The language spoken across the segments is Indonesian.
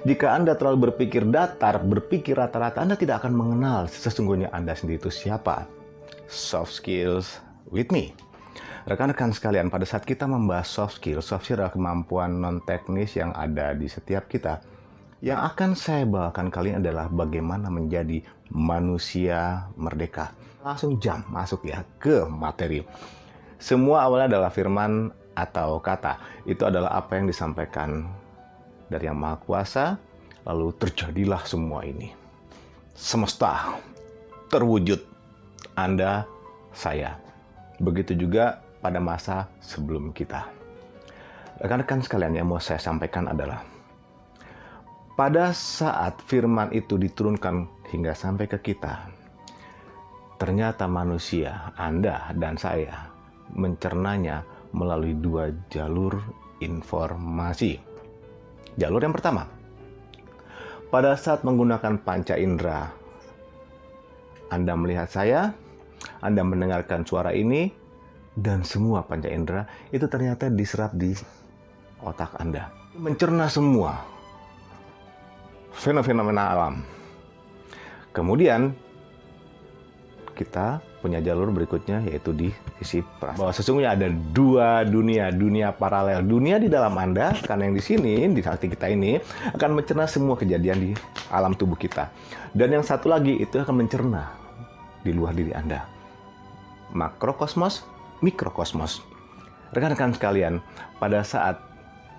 Jika Anda terlalu berpikir datar, berpikir rata-rata, Anda tidak akan mengenal sesungguhnya Anda sendiri itu siapa. Soft skills with me. Rekan-rekan sekalian, pada saat kita membahas soft skill adalah kemampuan non-teknis yang ada di setiap kita. Yang akan saya bawakan kali ini adalah bagaimana menjadi manusia merdeka. Langsung masuk ya ke materi. Semua awalnya adalah firman atau kata. Itu adalah apa yang disampaikan dari Yang Maha Kuasa, lalu terjadilah semua ini. Semesta terwujud, Anda, saya. Begitu juga pada masa sebelum kita. Rekan-rekan sekalian, yang mau saya sampaikan adalah pada saat firman itu diturunkan hingga sampai ke kita, ternyata manusia, Anda dan saya, mencernanya melalui dua jalur informasi. Jalur yang pertama, pada saat menggunakan panca indera, Anda melihat saya, Anda mendengarkan suara ini, dan semua panca indera itu ternyata diserap di otak Anda. Mencerna semua fenomena alam. Kemudian kita punya jalur berikutnya, yaitu di sisi perasaan. Bahwa sesungguhnya ada dua dunia, dunia paralel. Dunia di dalam Anda, karena yang di sini, di hati kita ini, akan mencerna semua kejadian di alam tubuh kita. Dan yang satu lagi, itu akan mencerna di luar diri Anda. Makrokosmos, mikrokosmos. Rekan-rekan sekalian, pada saat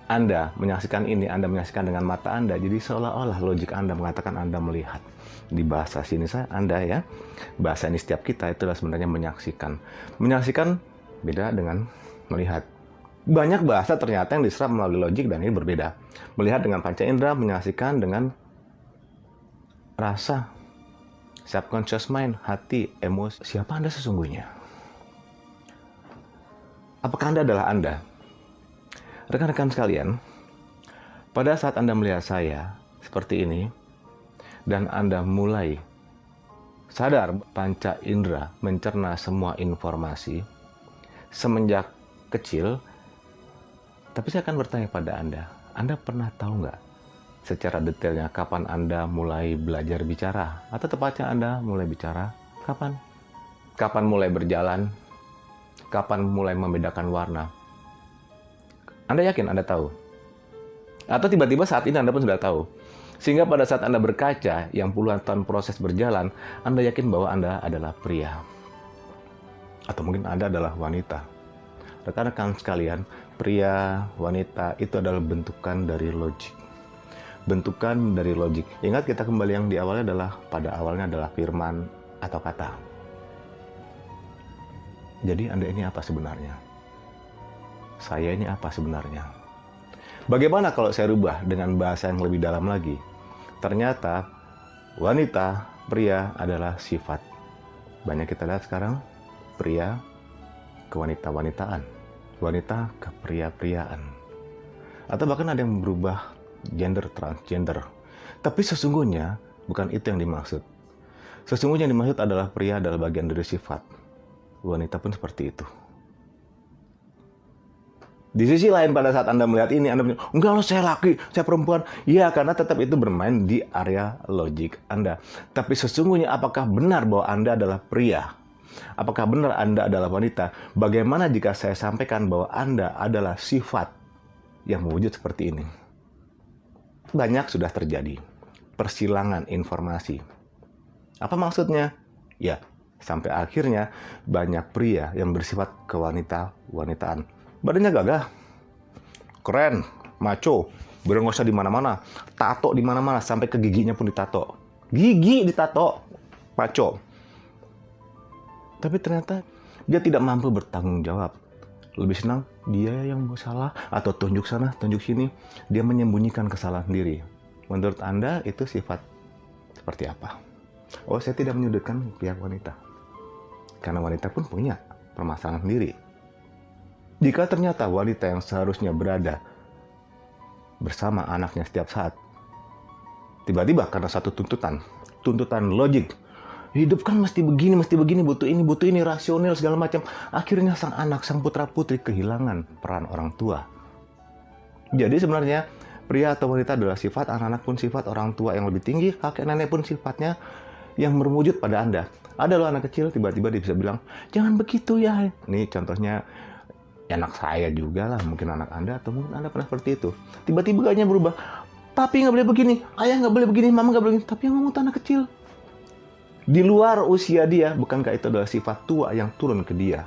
Anda menyaksikan ini, Anda menyaksikan dengan mata Anda, jadi seolah-olah logik Anda mengatakan Anda melihat. Di bahasa sini Anda ya, bahasa ini setiap kita itu adalah sebenarnya menyaksikan. Menyaksikan beda dengan melihat. Banyak bahasa ternyata yang diserap melalui logik dan ini berbeda. Melihat dengan panca indera, menyaksikan dengan rasa, subconscious mind, hati, emosi. Siapa Anda sesungguhnya? Apakah Anda adalah Anda? Rekan-rekan sekalian, pada saat Anda melihat saya seperti ini, dan Anda mulai sadar panca indera mencerna semua informasi semenjak kecil, tapi saya akan bertanya pada Anda pernah tahu nggak secara detailnya kapan Anda mulai belajar bicara? Atau tepatnya Anda mulai bicara kapan? Kapan mulai berjalan? Kapan mulai membedakan warna? Anda yakin Anda tahu? Atau tiba-tiba saat ini Anda pun sudah tahu? Sehingga pada saat Anda berkaca yang puluhan tahun proses berjalan, Anda yakin bahwa Anda adalah pria. Atau mungkin Anda adalah wanita. Rekan-rekan sekalian, pria, wanita itu adalah bentukan dari logik. Bentukan dari logik. Ingat, kita kembali yang di awalnya adalah, pada awalnya adalah firman atau kata. Jadi Anda ini apa sebenarnya? Saya ini apa sebenarnya? Bagaimana kalau saya rubah dengan bahasa yang lebih dalam lagi? Ternyata wanita, pria adalah sifat. Banyak kita lihat sekarang, pria ke wanita-wanitaan, wanita ke pria-priaan. Atau bahkan ada yang berubah gender, transgender. Tapi sesungguhnya bukan itu yang dimaksud. Sesungguhnya yang dimaksud adalah pria adalah bagian dari sifat. Wanita pun seperti itu. Di sisi lain, pada saat Anda melihat ini, Anda bilang, enggak loh, saya laki, saya perempuan. Ya, karena tetap itu bermain di area logik Anda. Tapi sesungguhnya apakah benar bahwa Anda adalah pria? Apakah benar Anda adalah wanita? Bagaimana jika saya sampaikan bahwa Anda adalah sifat yang mewujud seperti ini? Banyak sudah terjadi persilangan informasi. Apa maksudnya? Ya, sampai akhirnya banyak pria yang bersifat kewanita-wanitaan. Badannya gagah, keren, maco, berengosa di mana-mana, tato di mana-mana, sampai ke giginya pun ditato. Gigi ditato, maco. Tapi ternyata dia tidak mampu bertanggung jawab. Lebih senang dia yang salah, atau tunjuk sana, tunjuk sini. Dia menyembunyikan kesalahan sendiri. Menurut Anda itu sifat seperti apa? Oh, saya tidak menyudutkan pihak wanita. Karena wanita pun punya permasalahan sendiri. Jika ternyata wanita yang seharusnya berada bersama anaknya setiap saat, tiba-tiba karena satu tuntutan logik, hidup kan mesti begini, butuh ini, rasional segala macam. Akhirnya sang anak, sang putra-putri kehilangan peran orang tua. Jadi sebenarnya Pria atau wanita adalah sifat, anak-anak pun sifat, orang tua yang lebih tinggi, kakek nenek pun sifatnya yang berwujud pada Anda. Ada loh anak kecil, tiba-tiba dia bisa bilang, jangan begitu ya. Ini contohnya anak saya juga lah, mungkin anak Anda, atau mungkin Anda pernah seperti itu. Tiba-tiba gayanya berubah, papi nggak boleh begini, ayah nggak boleh begini, mama nggak boleh begini. Tapi yang ngomong itu anak kecil. Di luar usia dia, bukankah itu adalah sifat tua yang turun ke dia?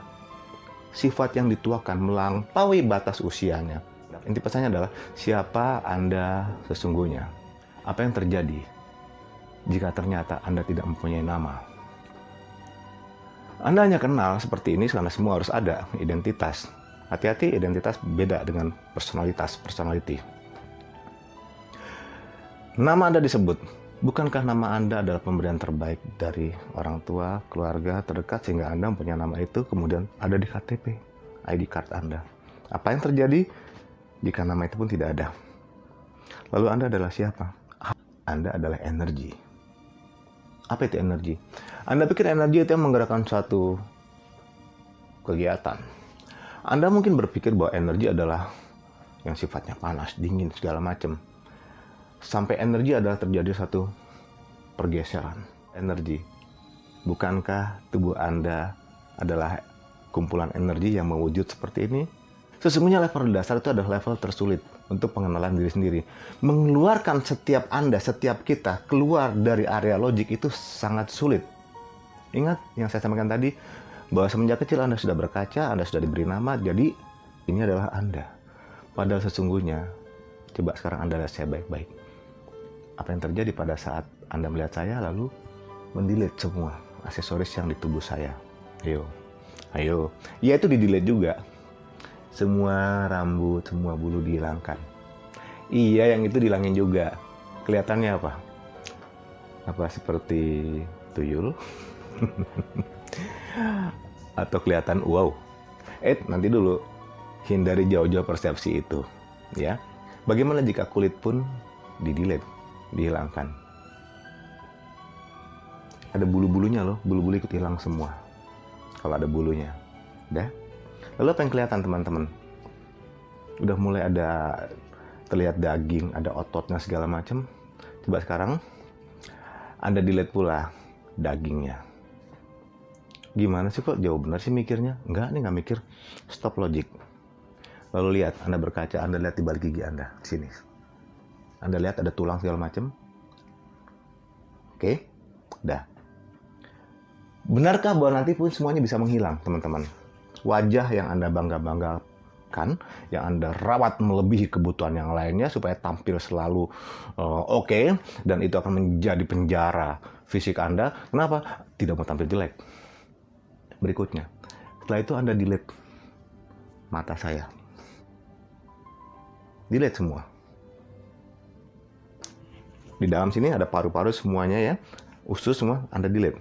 Sifat yang dituakan melampaui batas usianya. Inti pesannya adalah, siapa Anda sesungguhnya? Apa yang terjadi jika ternyata Anda tidak mempunyai nama? Anda hanya kenal seperti ini karena semua harus ada identitas. Hati-hati, identitas beda dengan personality. Nama Anda disebut. Bukankah nama Anda adalah pemberian terbaik dari orang tua, keluarga terdekat, sehingga Anda mempunyai nama itu kemudian ada di KTP, ID card Anda. Apa yang terjadi jika nama itu pun tidak ada? Lalu Anda adalah siapa? Anda adalah energi. Apa itu energi? Anda pikir energi itu yang menggerakkan suatu kegiatan. Anda mungkin berpikir bahwa energi adalah yang sifatnya panas, dingin, segala macam. Sampai energi adalah terjadi satu pergeseran energi. Bukankah tubuh Anda adalah kumpulan energi yang mewujud seperti ini? Sesungguhnya level dasar itu adalah level tersulit untuk pengenalan diri sendiri. Mengeluarkan setiap Anda, setiap kita keluar dari area logik itu sangat sulit. Ingat yang saya sampaikan tadi, bahwa semenjak kecil Anda sudah berkaca, Anda sudah diberi nama, jadi ini adalah Anda. Padahal sesungguhnya, coba sekarang Anda lihat saya baik-baik. Apa yang terjadi pada saat Anda melihat saya lalu mendelete semua aksesoris yang di tubuh saya? Ayo. Ya itu di-delete juga. Semua rambut, semua bulu dihilangkan. Iya, yang itu dihilangin juga. Kelihatannya apa? Apa seperti tuyul? Atau kelihatan wow? Nanti dulu. Hindari jauh-jauh persepsi itu. Ya. Bagaimana jika kulit pun di-delete, dihilangkan? Ada bulu-bulunya loh, bulu-bulu ikut hilang semua. Kalau ada bulunya. Udah? Lalu apa yang kelihatan teman-teman? Udah mulai ada terlihat daging, ada ototnya segala macam. Coba sekarang Anda delete pula dagingnya. Gimana sih kok jauh benar sih mikirnya? Enggak, nih nggak mikir. Stop logic. Lalu lihat, Anda berkaca, Anda lihat di balik gigi Anda. Sini. Anda lihat ada tulang segala macam. Oke? Udah. Benarkah bahwa nanti pun semuanya bisa menghilang, teman-teman? Wajah yang Anda bangga-banggakan, yang Anda rawat melebihi kebutuhan yang lainnya supaya tampil selalu oke, dan itu akan menjadi penjara fisik Anda. Kenapa? Tidak mau tampil jelek. Berikutnya, setelah itu Anda delete mata saya. Delete semua. Di dalam sini ada paru-paru semuanya ya, usus semua Anda delete.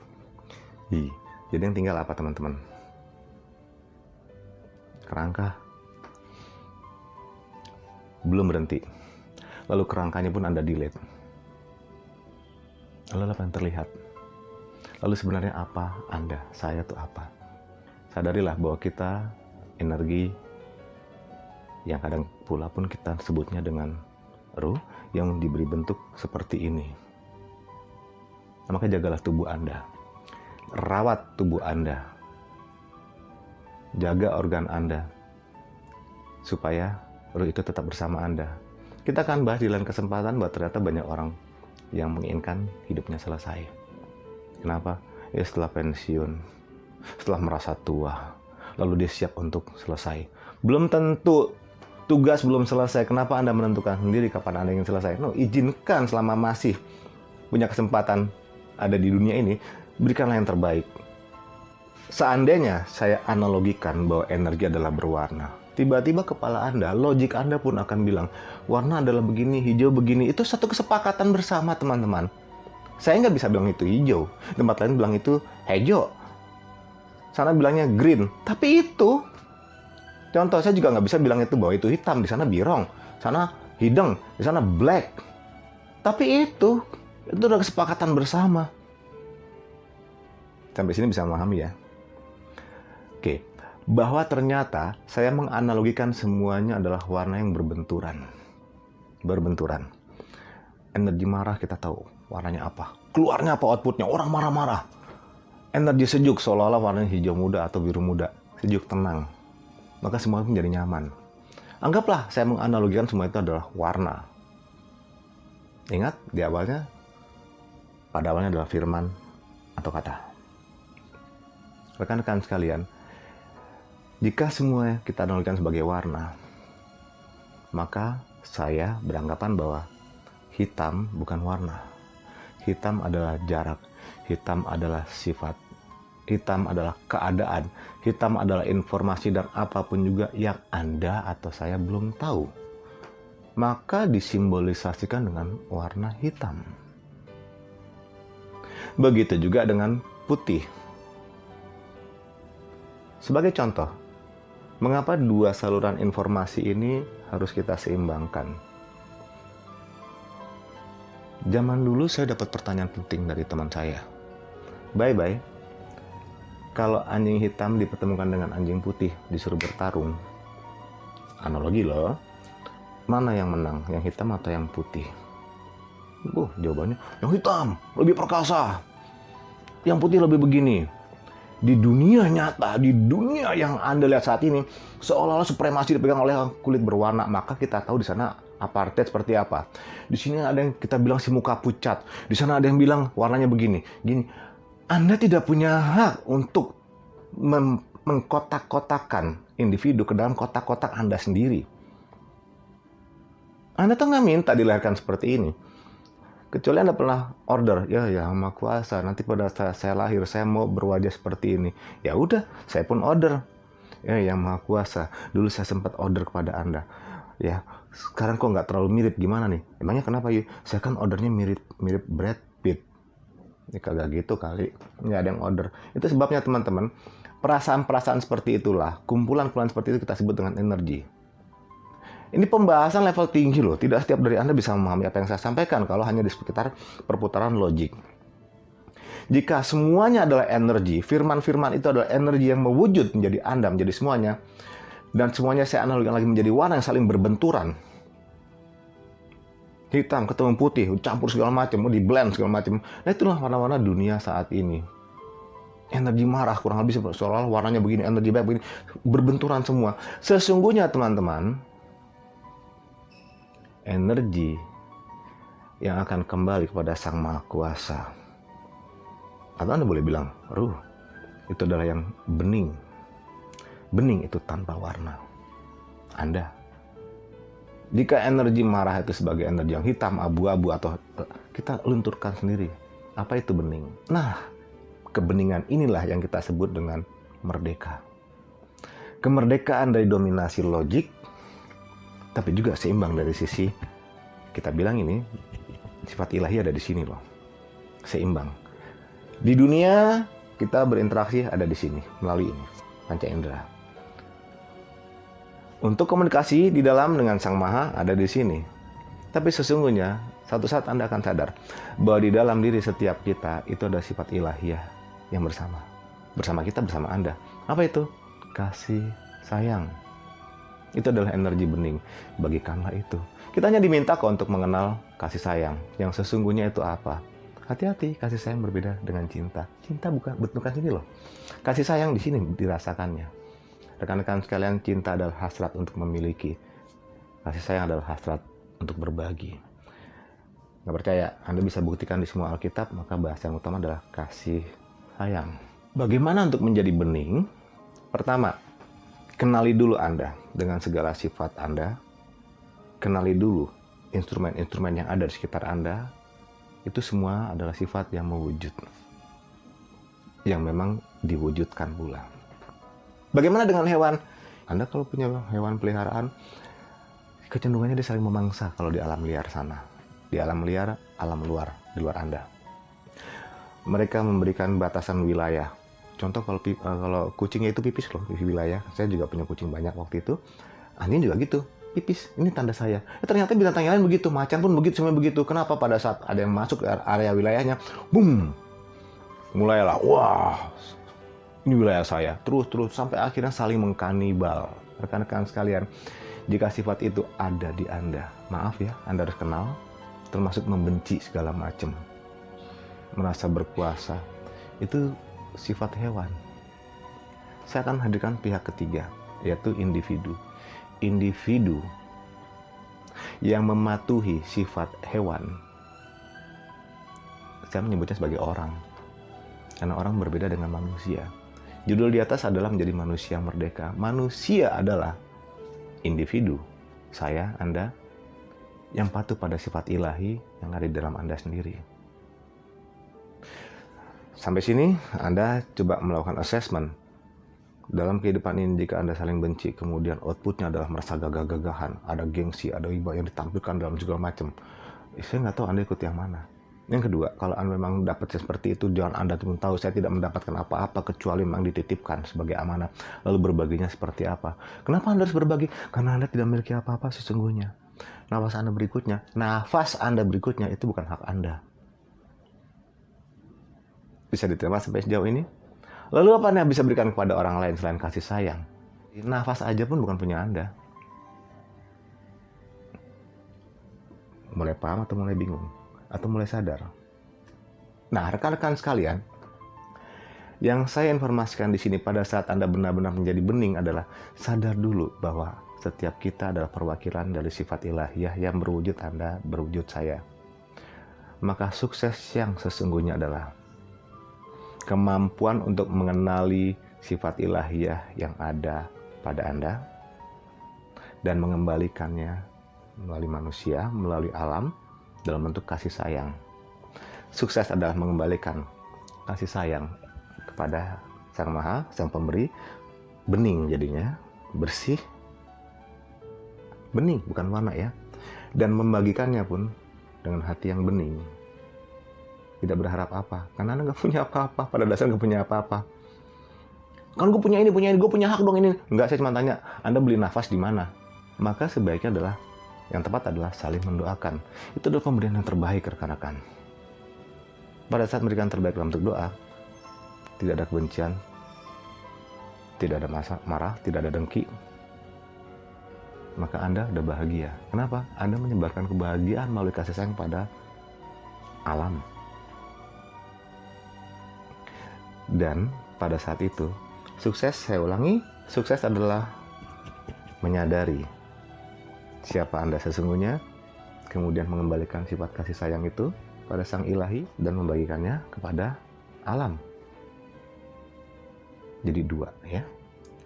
Jadi yang tinggal apa teman-teman? Kerangka. Belum berhenti. Lalu kerangkanya pun Anda delete. Lalu apa yang terlihat? Lalu sebenarnya apa Anda? Saya itu apa? Sadarilah bahwa kita energi yang kadang pula pun kita sebutnya dengan ruh yang diberi bentuk seperti ini. Maka jagalah tubuh Anda. Rawat tubuh Anda. Jaga organ Anda. Supaya ruh itu tetap bersama Anda. Kita akan bahas di lain kesempatan bahwa ternyata banyak orang yang menginginkan hidupnya selesai. Kenapa? Ya setelah pensiun, setelah merasa tua, lalu dia siap untuk selesai. Belum tentu tugas belum selesai. Kenapa Anda menentukan sendiri kapan Anda ingin selesai? No, izinkan selama masih punya kesempatan ada di dunia ini, berikanlah yang terbaik. Seandainya saya analogikan bahwa energi adalah berwarna, tiba-tiba kepala Anda, logik Anda pun akan bilang, warna adalah begini, hijau begini. Itu satu kesepakatan bersama teman-teman. Saya nggak bisa bilang itu hijau, tempat lain bilang itu hijau, sana bilangnya green. Tapi itu, contoh saya juga nggak bisa bilang itu bahwa itu hitam, di sana birong, sana hidung, di sana black. Tapi itu udah kesepakatan bersama. Sampai sini bisa memahami ya? Oke, bahwa ternyata saya menganalogikan semuanya adalah warna yang berbenturan. berbenturan. Energi marah kita tahu warnanya apa, keluarnya apa outputnya, orang marah-marah. Energi sejuk seolah-olah warnanya hijau muda atau biru muda, sejuk, tenang. Maka semua itu menjadi nyaman. Anggaplah saya menganalogikan semua itu adalah warna. Ingat di awalnya, pada awalnya adalah firman atau kata. Rekan-rekan sekalian, jika semua kita analogikan sebagai warna, maka saya beranggapan bahwa hitam bukan warna. Hitam adalah jarak, hitam adalah sifat, hitam adalah keadaan, hitam adalah informasi dan apapun juga yang Anda atau saya belum tahu. Maka disimbolisasikan dengan warna hitam. Begitu juga dengan putih. Sebagai contoh, mengapa dua saluran informasi ini harus kita seimbangkan? Zaman dulu saya dapat pertanyaan penting dari teman saya. Bye-bye, kalau anjing hitam dipertemukan dengan anjing putih disuruh bertarung, analogi loh, mana yang menang, yang hitam atau yang putih? Jawabannya, yang hitam lebih perkasa, yang putih lebih begini. Di dunia nyata, di dunia yang Anda lihat saat ini, seolah-olah supremasi dipegang oleh kulit berwarna, maka kita tahu di sana apartheid seperti apa. Di sini ada yang kita bilang si muka pucat, di sana ada yang bilang warnanya begini, gini. Anda tidak punya hak untuk mengkotak-kotakan individu ke dalam kotak-kotak Anda sendiri. Anda tuh nggak minta dilahirkan seperti ini. Kecuali Anda pernah order, ya Yang Maha Kuasa, nanti pada saat saya lahir, saya mau berwajah seperti ini. Ya udah, saya pun order. Ya Yang Maha Kuasa, dulu saya sempat order kepada Anda. Ya, sekarang kok nggak terlalu mirip, gimana nih? Emangnya kenapa yuk? Saya kan ordernya mirip Brad Pitt. Ini kagak gitu kali, nggak ada yang order. Itu sebabnya teman-teman, perasaan-perasaan seperti itulah, kumpulan-kumpulan seperti itu kita sebut dengan energi. Ini pembahasan level tinggi loh, tidak setiap dari Anda bisa memahami apa yang saya sampaikan kalau hanya di sekitar perputaran logik. Jika semuanya adalah energi, firman-firman itu adalah energi yang mewujud menjadi Anda, menjadi semuanya, dan semuanya saya analogikan lagi menjadi warna yang saling berbenturan. Hitam ketemu putih, campur segala macam, di blend segala macam. Nah itulah warna-warna dunia saat ini. Energi marah kurang lebih seolah-olah warnanya begini, energi baik begini, berbenturan semua. Sesungguhnya teman-teman, energi yang akan kembali kepada Sang Maha Kuasa. Atau Anda boleh bilang, ruh, itu adalah yang bening. Bening itu tanpa warna. Anda. Jika energi marah itu sebagai energi yang hitam, abu-abu, atau kita lunturkan sendiri. Apa itu bening? Nah, kebeningan inilah yang kita sebut dengan merdeka. Kemerdekaan dari dominasi logik, tapi juga seimbang dari sisi, kita bilang ini, sifat ilahi ada di sini loh. Seimbang. Di dunia, kita berinteraksi ada di sini, melalui ini, panca indera. Untuk komunikasi di dalam dengan Sang Maha ada di sini. Tapi sesungguhnya, satu saat Anda akan sadar bahwa di dalam diri setiap kita itu ada sifat ilahiyah yang bersama. Bersama kita, bersama Anda. Apa itu? Kasih sayang. Itu adalah energi bening. Bagikanlah itu. Kita hanya diminta kok untuk mengenal kasih sayang. Yang sesungguhnya itu apa? Hati-hati, kasih sayang berbeda dengan cinta. Cinta bukan sini loh. Kasih sayang di sini dirasakannya. Rekan-rekan sekalian, cinta adalah hasrat untuk memiliki. Kasih sayang adalah hasrat untuk berbagi. Nggak percaya? Anda bisa buktikan di semua Alkitab, maka bahasa yang utama adalah kasih sayang. Bagaimana untuk menjadi bening? Pertama, kenali dulu Anda dengan segala sifat Anda. Kenali dulu instrumen-instrumen yang ada di sekitar Anda. Itu semua adalah sifat yang mewujud. Yang memang diwujudkan pula. Bagaimana dengan hewan? Anda kalau punya hewan peliharaan, kecenderungannya dia saling memangsa kalau di alam liar sana. Di alam liar, alam luar, di luar Anda. Mereka memberikan batasan wilayah. Contoh kalau kucingnya itu pipis loh, di wilayah. Saya juga punya kucing banyak waktu itu. Anjing juga gitu, pipis. Ini tanda saya. Ternyata binatang yang lain begitu, macan pun begitu, semua begitu. Kenapa pada saat ada yang masuk ke area wilayahnya, boom, mulailah, wah, ini wilayah saya, terus sampai akhirnya saling mengkanibal. Rekan-rekan sekalian, jika sifat itu ada di Anda, maaf ya, Anda harus kenal, termasuk membenci segala macam, merasa berkuasa, itu sifat hewan. Saya akan hadirkan pihak ketiga, yaitu individu. Individu yang mematuhi sifat hewan, saya menyebutnya sebagai orang, karena orang berbeda dengan manusia. Judul di atas adalah menjadi manusia merdeka. Manusia adalah individu, saya, Anda, yang patuh pada sifat ilahi yang ada di dalam Anda sendiri. Sampai sini, Anda coba melakukan assessment. Dalam kehidupan ini, jika Anda saling benci, kemudian outputnya adalah merasa gagah-gagahan, ada gengsi, ada wibawa yang ditampilkan dalam segala macam. Saya nggak tahu Anda ikut yang mana. Yang kedua, kalau Anda memang dapat seperti itu, jangan Anda pun tahu saya tidak mendapatkan apa-apa kecuali memang dititipkan sebagai amanah. Lalu berbaginya seperti apa? Kenapa Anda harus berbagi? Karena Anda tidak memiliki apa-apa sesungguhnya. Nafas Anda berikutnya itu bukan hak Anda. Bisa diterima sampai sejauh ini? Lalu apa Anda bisa berikan kepada orang lain selain kasih sayang? Nafas aja pun bukan punya Anda. Mulai paham atau mulai bingung? Atau mulai sadar? Nah, rekan-rekan sekalian, yang saya informasikan di sini pada saat Anda benar-benar menjadi bening adalah sadar dulu bahwa setiap kita adalah perwakilan dari sifat ilahiyah yang berwujud Anda, berwujud saya. Maka sukses yang sesungguhnya adalah kemampuan untuk mengenali sifat ilahiyah yang ada pada Anda dan mengembalikannya melalui manusia, melalui alam, dalam bentuk kasih sayang. Sukses adalah mengembalikan kasih sayang kepada Sang Maha, Sang Pemberi, bening jadinya, bersih, bening, bukan warna ya, dan membagikannya pun dengan hati yang bening. Tidak berharap apa, karena Anda nggak punya apa-apa, pada dasarnya nggak punya apa-apa. Kan gue punya ini, gue punya hak dong ini. Enggak, saya cuma tanya, Anda beli nafas di mana? Maka sebaiknya adalah, yang tepat adalah saling mendoakan. Itu adalah pemberian yang terbaik, rekan-rekan. Pada saat memberikan terbaik dalam bentuk doa, tidak ada kebencian, tidak ada marah, tidak ada dengki, maka Anda sudah bahagia. Kenapa? Anda menyebarkan kebahagiaan melalui kasih sayang pada alam. Dan pada saat itu, sukses, saya ulangi, sukses adalah menyadari siapa Anda sesungguhnya, kemudian mengembalikan sifat kasih sayang itu pada Sang Ilahi dan membagikannya kepada alam. Jadi dua ya.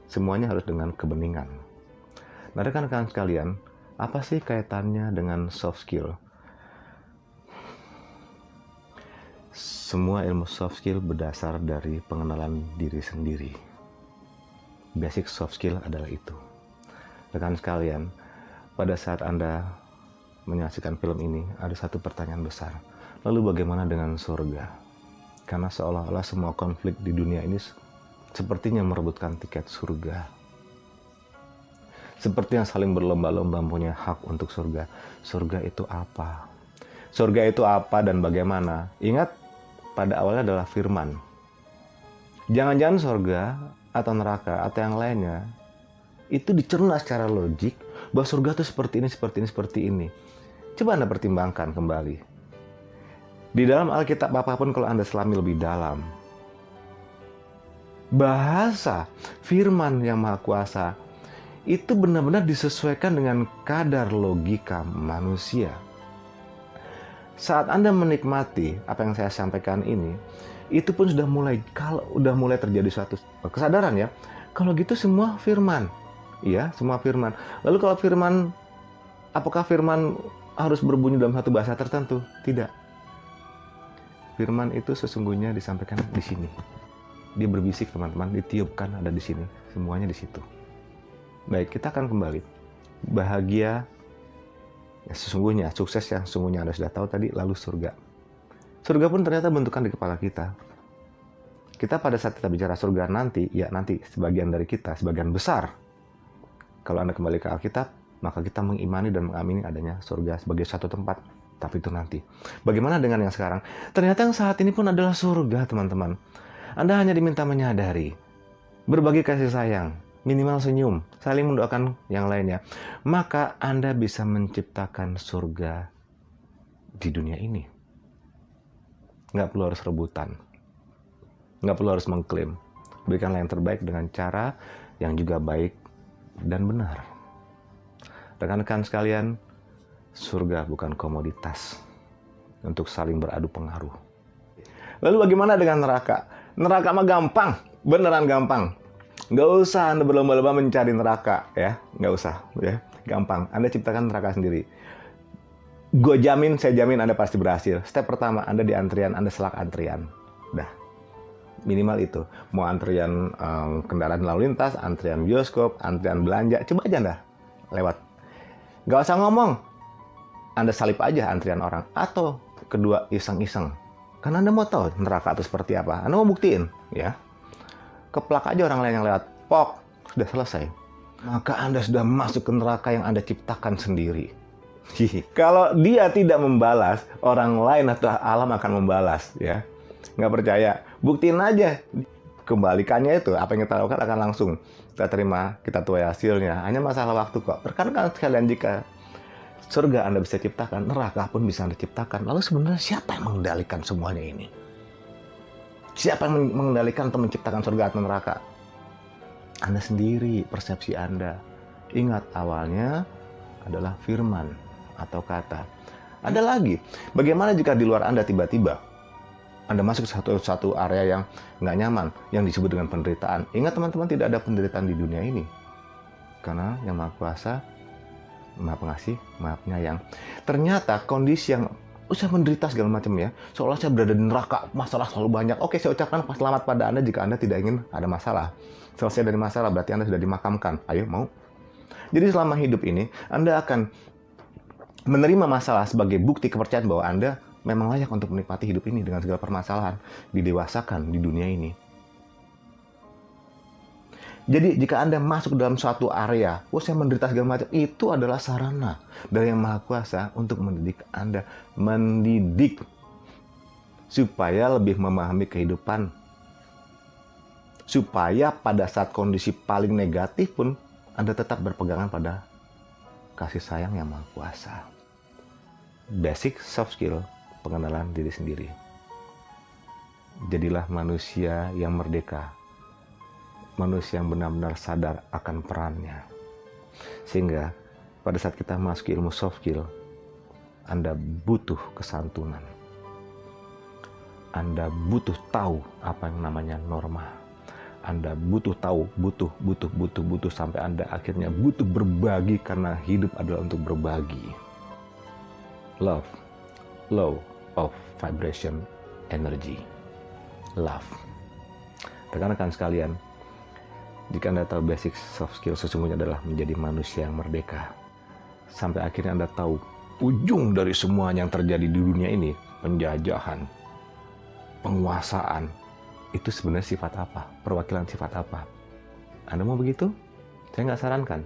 Semuanya harus dengan kebeningan. Nah, rekan-rekan sekalian, apa sih kaitannya dengan soft skill? Semua ilmu soft skill berdasar dari pengenalan diri sendiri. Basic soft skill adalah itu. Rekan sekalian, pada saat Anda menyaksikan film ini, ada satu pertanyaan besar. Lalu bagaimana dengan surga? Karena seolah-olah semua konflik di dunia ini sepertinya merebutkan tiket surga. Seperti yang saling berlomba-lomba punya hak untuk surga. Surga itu apa? Surga itu apa dan bagaimana? Ingat, pada awalnya adalah firman. Jangan-jangan surga atau neraka atau yang lainnya itu dicerna secara logik bahwa surga itu seperti ini, seperti ini, seperti ini. Coba Anda pertimbangkan kembali. Di dalam Alkitab apapun kalau Anda selami lebih dalam, bahasa firman yang maha kuasa itu benar-benar disesuaikan dengan kadar logika manusia. Saat Anda menikmati apa yang saya sampaikan ini, itu pun sudah mulai terjadi suatu kesadaran ya. Kalau gitu semua firman. Iya, semua firman. Lalu kalau firman, apakah firman harus berbunyi dalam satu bahasa tertentu? Tidak. Firman itu sesungguhnya disampaikan di sini. Dia berbisik, teman-teman, ditiupkan ada di sini. Semuanya di situ. Baik, kita akan kembali. Bahagia, ya sesungguhnya, sukses yang sesungguhnya Anda sudah tahu tadi, lalu surga. Surga pun ternyata bentukan di kepala kita. Kita pada saat kita bicara surga nanti, ya nanti sebagian dari kita, sebagian besar, kalau Anda kembali ke Alkitab, maka kita mengimani dan mengamini adanya surga sebagai satu tempat. Tapi itu nanti. Bagaimana dengan yang sekarang? Ternyata yang saat ini pun adalah surga, teman-teman. Anda hanya diminta menyadari, berbagi kasih sayang, minimal senyum, saling mendoakan yang lainnya, maka Anda bisa menciptakan surga di dunia ini. Nggak perlu harus rebutan, nggak perlu harus mengklaim. Berikanlah yang terbaik dengan cara yang juga baik dan benar. Rekan-rekan sekalian, surga bukan komoditas untuk saling beradu pengaruh. Lalu bagaimana dengan neraka? Neraka mah gampang, beneran gampang. Nggak usah Anda berlomba-lomba mencari neraka, ya. Nggak usah, ya. Gampang. Anda ciptakan neraka sendiri. Saya jamin Anda pasti berhasil. Step pertama, Anda di antrian, Anda selak antrian. Dah. Minimal itu. Mau antrian kendaraan lalu lintas, antrian bioskop, antrian belanja, coba aja Anda lewat. Nggak usah ngomong. Anda salip aja antrian orang. Atau kedua, iseng-iseng. Karena Anda mau tahu neraka itu seperti apa. Anda mau buktiin, ya. Keplak aja orang lain yang lewat, pok, sudah selesai. Maka Anda sudah masuk ke neraka yang Anda ciptakan sendiri. Kalau dia tidak membalas, orang lain atau alam akan membalas, ya. Nggak percaya, buktiin aja. Kembalikannya itu, apa yang kita lakukan akan langsung kita terima, kita tuai hasilnya. Hanya masalah waktu kok. Rekan-rekan sekalian, jika surga Anda bisa ciptakan, neraka pun bisa Anda ciptakan. Lalu sebenarnya siapa yang mengendalikan semuanya ini? Siapa yang mengendalikan atau menciptakan surga atau neraka? Anda sendiri, persepsi Anda. Ingat, awalnya adalah firman atau kata. Ada lagi, bagaimana jika di luar Anda tiba-tiba Anda masuk ke satu area yang nggak nyaman, yang disebut dengan penderitaan. Ingat teman-teman, tidak ada penderitaan di dunia ini. Karena yang Maha Kuasa, Maha Pengasih, Maha Penyayang. Ternyata kondisi yang saya menderita segala macam, ya, seolah saya berada di neraka, masalah selalu banyak. Oke, saya ucapkan selamat pada Anda jika Anda tidak ingin ada masalah. Selesai dari masalah, berarti Anda sudah dimakamkan. Ayo, mau? Jadi selama hidup ini, Anda akan menerima masalah sebagai bukti kepercayaan bahwa Anda memang layak untuk menikmati hidup ini dengan segala permasalahan, didewasakan di dunia ini. Jadi jika Anda masuk dalam suatu area, saya menderita segala macam, itu adalah sarana dari Yang Maha Kuasa untuk mendidik Anda. Mendidik supaya lebih memahami kehidupan. Supaya pada saat kondisi paling negatif pun, Anda tetap berpegangan pada kasih sayang Yang Maha Kuasa. Basic soft skill, pengenalan diri sendiri. Jadilah manusia yang merdeka. Manusia yang benar-benar sadar akan perannya. Sehingga pada saat kita masuk ilmu soft skill, Anda butuh kesantunan. Anda butuh tahu apa yang namanya norma. Anda butuh tahu, butuh sampai Anda akhirnya butuh berbagi karena hidup adalah untuk berbagi. Love, law of vibration energy. Love. Rekan-rekan sekalian, jika Anda tahu basic soft skill sesungguhnya adalah menjadi manusia yang merdeka. Sampai akhirnya Anda tahu ujung dari semua yang terjadi di dunia ini, penjajahan, penguasaan, itu sebenarnya sifat apa? Perwakilan sifat apa? Anda mau begitu? Saya nggak sarankan.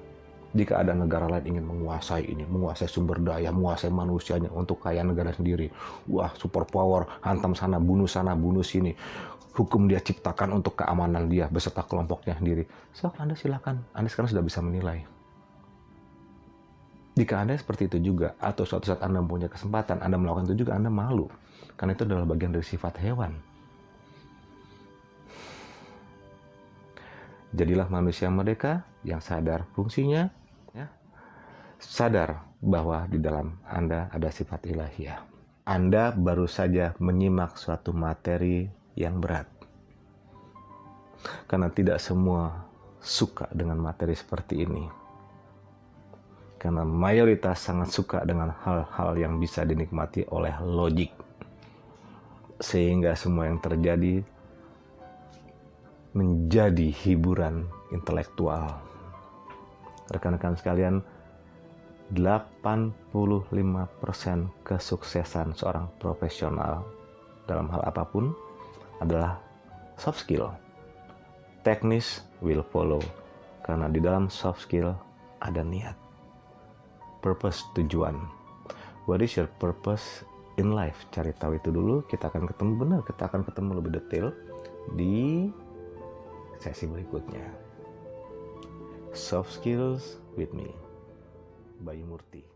Jika ada negara lain ingin menguasai ini, menguasai sumber daya, menguasai manusianya untuk kaya negara sendiri. Wah, super power, hantam sana, bunuh sini. Hukum dia ciptakan untuk keamanan dia beserta kelompoknya sendiri. So, Anda silakan. Anda sekarang sudah bisa menilai. Jika Anda seperti itu juga, atau suatu saat Anda mempunyai kesempatan, Anda melakukan itu juga, Anda malu. Karena itu adalah bagian dari sifat hewan. Jadilah manusia merdeka yang sadar fungsinya, ya. Sadar bahwa di dalam Anda ada sifat ilahiyah. Anda baru saja menyimak suatu materi yang berat. Karena tidak semua suka dengan materi seperti ini. Karena mayoritas sangat suka dengan hal-hal yang bisa dinikmati oleh logik. Sehingga semua yang terjadi menjadi hiburan intelektual. Rekan-rekan sekalian, 85% kesuksesan seorang profesional dalam hal apapun adalah soft skill. Teknis will follow, karena di dalam soft skill ada niat, purpose, tujuan. What is your purpose in life? Cari tahu itu dulu. Kita akan ketemu lebih detail di sesi berikutnya. Soft Skills with me, Bayu Murti.